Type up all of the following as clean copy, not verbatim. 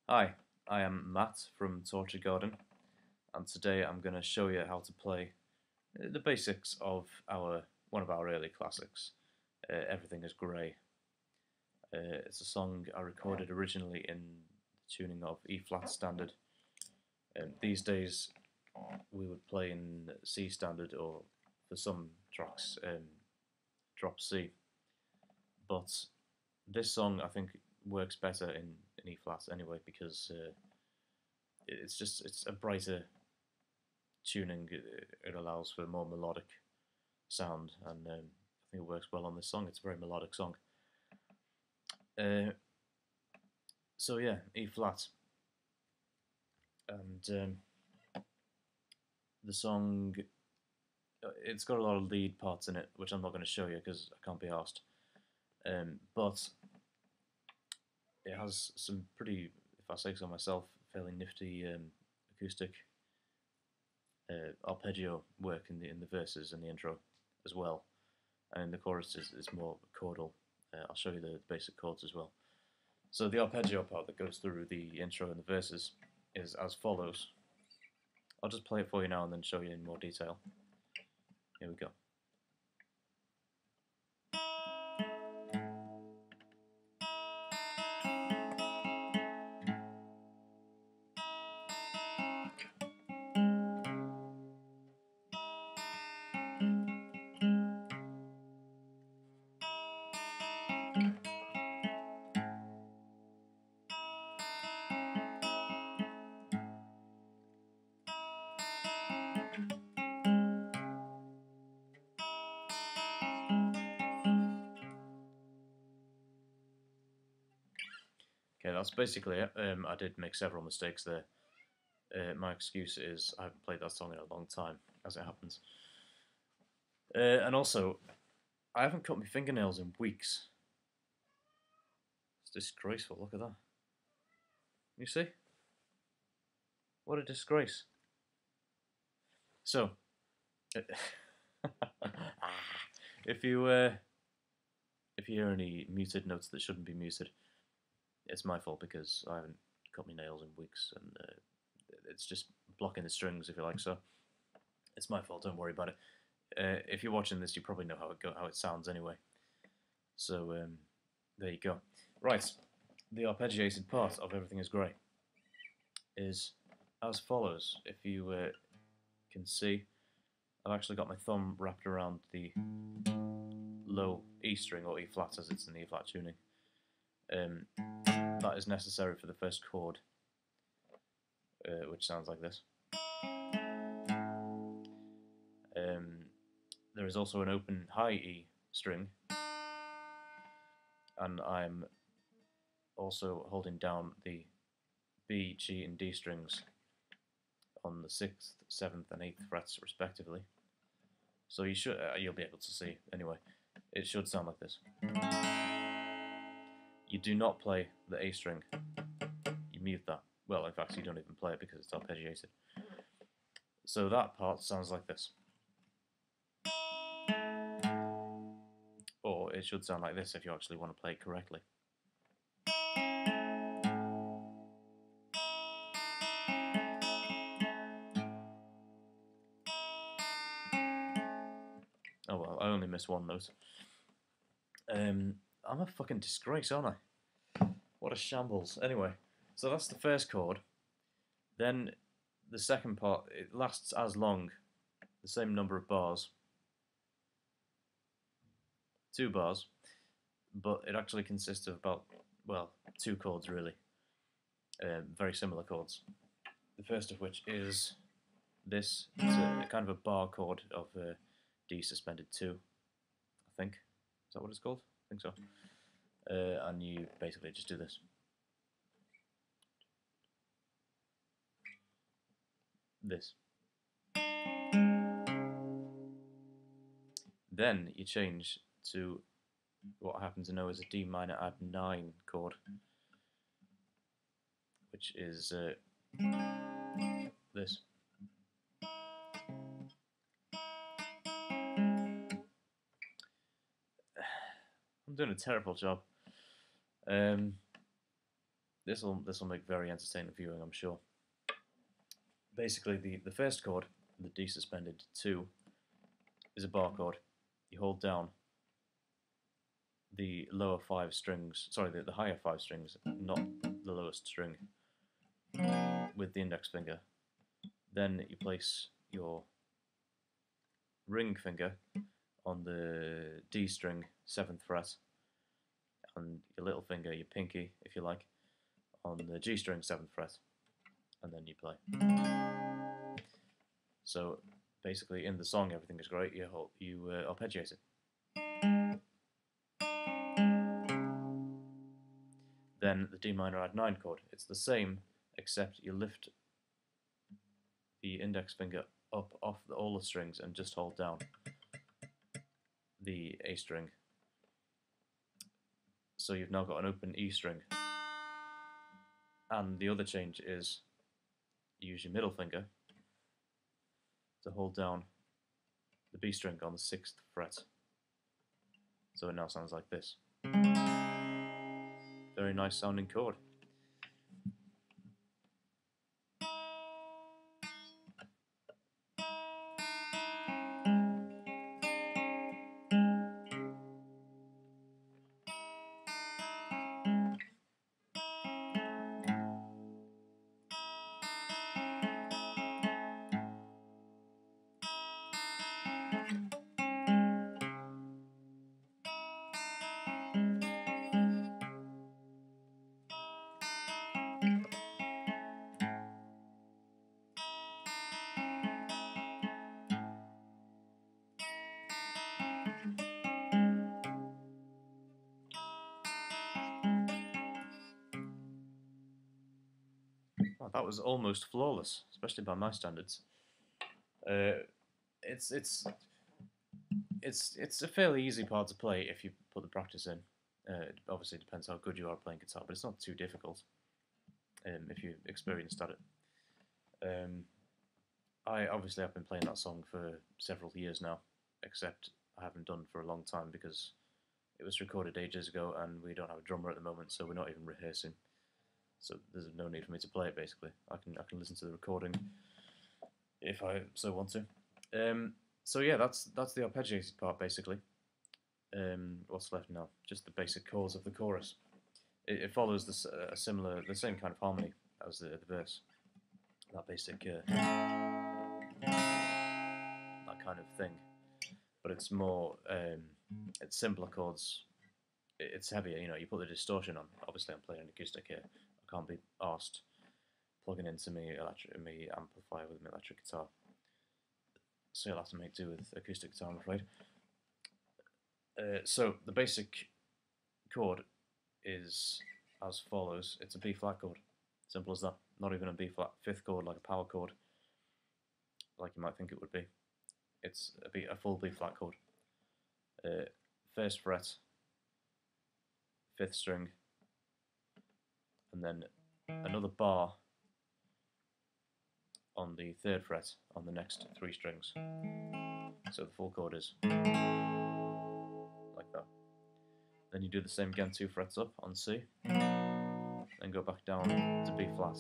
Hi, I am Matt from Torture Garden, and today I'm going to show you how to play the basics of one of our early classics, Everything Is Grey. It's a song I recorded originally in the tuning of E flat standard. These days we would play in C standard or, for some tracks, drop C. But this song I think works better in E flat anyway because it's a brighter tuning. It allows for more melodic sound, and I think it works well on this song. It's a very melodic song. Uh, so yeah, E flat, and the song it's got a lot of lead parts in it, which I'm not going to show you because I can't be asked. But it has some pretty, if I say so myself, fairly nifty acoustic arpeggio work in the verses and the intro as well, and the chorus is more chordal. I'll show you the basic chords as well. So the arpeggio part that goes through the intro and the verses is as follows. I'll just play it for you now and then show you in more detail. Here we go. Okay, that's basically it. I did make several mistakes there. My excuse is I haven't played that song in a long time, as it happens. And also, I haven't cut my fingernails in weeks. It's disgraceful, look at that. You see? What a disgrace. So, if you hear any muted notes that shouldn't be muted, it's my fault because I haven't cut my nails in weeks, and it's just blocking the strings, if you like. So it's my fault. Don't worry about it. If you're watching this, you probably know how it sounds anyway. So there you go. Right, the arpeggiated part of Everything Is Grey is as follows. If you can see, I've actually got my thumb wrapped around the low E string, or E flat as it's in the E flat tuning. That is necessary for the first chord, which sounds like this. There is also an open high E string, and I'm also holding down the B, G, and D strings on the 6th, 7th, and 8th frets respectively. So you'll be able to see anyway. It should sound like this. You do not play the A string. You mute that. Well, in fact, you don't even play it because it's arpeggiated. So that part sounds like this. Or it should sound like this if you actually want to play it correctly. Oh well, I only missed one note. I'm a fucking disgrace, aren't I? What a shambles. Anyway, so that's the first chord. Then the second part, it lasts as long, the same number of bars, 2 bars, but it actually consists of about, well, 2 chords really, very similar chords. The first of which is this. It's a kind of a bar chord of D suspended 2, I think. Is that what it's called? I think so. And you basically just do this. This. Then you change to what I happen to know as a D minor add 9 chord, which is this. I'm doing a terrible job. This will make very entertaining viewing, I'm sure. Basically, the first chord, the D suspended 2, is a bar chord. You hold down the lower 5 strings, sorry, the higher 5 strings, not the lowest string, with the index finger. Then you place your ring finger on the D string, 7th fret, and your little finger, your pinky, if you like, on the G string, 7th fret, and then you play. So basically, in the song, everything is great. You arpeggiate it. Then the D minor add 9 chord. It's the same, except you lift the index finger up off all the strings and just hold down the A string. So you've now got an open E string. And the other change is you use your middle finger to hold down the B string on the 6th fret. So it now sounds like this. Very nice sounding chord. Well, that was almost flawless, especially by my standards. It's a fairly easy part to play if you put the practice in. It obviously depends how good you are playing guitar, but it's not too difficult if you're experienced at it. I obviously have been playing that song for several years now, except I haven't done for a long time because it was recorded ages ago and we don't have a drummer at the moment, so we're not even rehearsing. So there's no need for me to play it. Basically, I can listen to the recording if I so want to. So yeah, that's the arpeggiated part basically. What's left now? Just the basic chords of the chorus. It follows the same kind of harmony as the verse. That basic that kind of thing, but it's more it's simpler chords. It's heavier. You know, you put the distortion on. Obviously, I'm playing an acoustic here. I can't be arsed plugging into me amplifier with my electric guitar. So you'll have to make do with acoustic guitar, I'm afraid. So the basic chord is as follows. It's a B flat chord. Simple as that. Not even a B flat 5th chord like a power chord, like you might think it would be. It's a full B flat chord. 1st fret, 5th string, and then another bar on the 3rd fret on the next 3 strings. So the full chord is like that. Then you do the same again, 2 frets up on C, then go back down to B flat,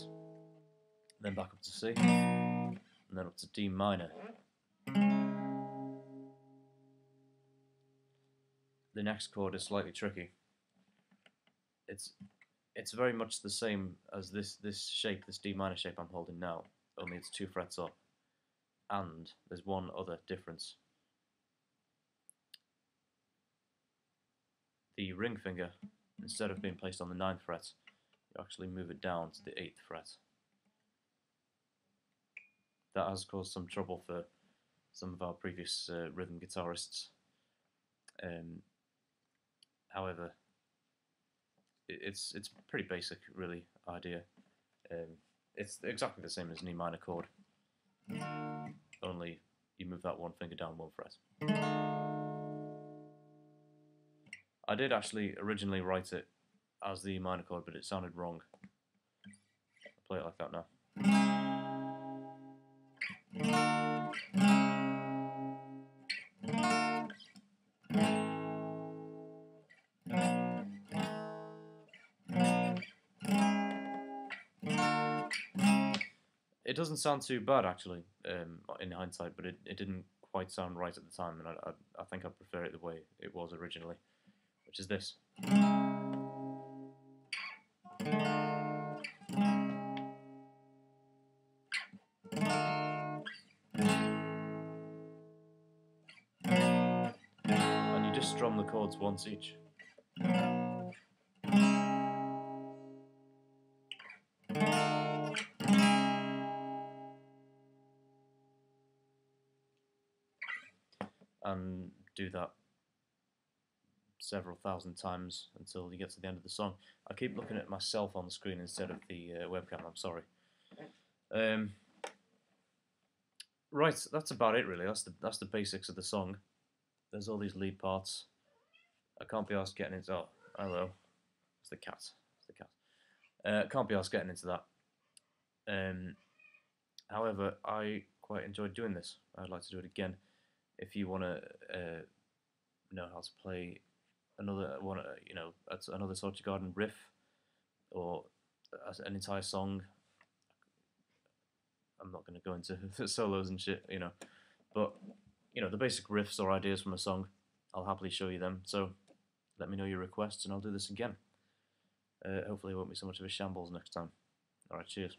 then back up to C, and then up to D minor. The next chord is slightly tricky. It's very much the same as this shape, this D minor shape I'm holding now, only it's 2 frets up. And there's one other difference. The ring finger, instead of being placed on the 9th fret, you actually move it down to the 8th fret. That has caused some trouble for some of our previous rhythm guitarists. However, it's pretty basic, really, idea. It's exactly the same as an E minor chord, only you move that one finger down 1 fret. I did actually originally write it as the E minor chord, but it sounded wrong. I'll play it like that now. it doesn't sound too bad actually, in hindsight, but it didn't quite sound right at the time, and I think I prefer it the way it was originally, which is this. And you just strum the chords once each. And do that several thousand times until you get to the end of the song. I keep looking at myself on the screen instead of the webcam, I'm sorry. Right, that's about it really. That's the basics of the song. There's all these lead parts. I can't be asked getting into... Oh, hello. It's the cat. It's the cat. Can't be asked getting into that. However, I quite enjoyed doing this. I'd like to do it again. If you want to know how to play another one, another Soldier Garden riff or an entire song, I'm not going to go into the solos and shit, but the basic riffs or ideas from a song, I'll happily show you them. So let me know your requests and I'll do this again. Hopefully it won't be so much of a shambles next time. Alright, cheers.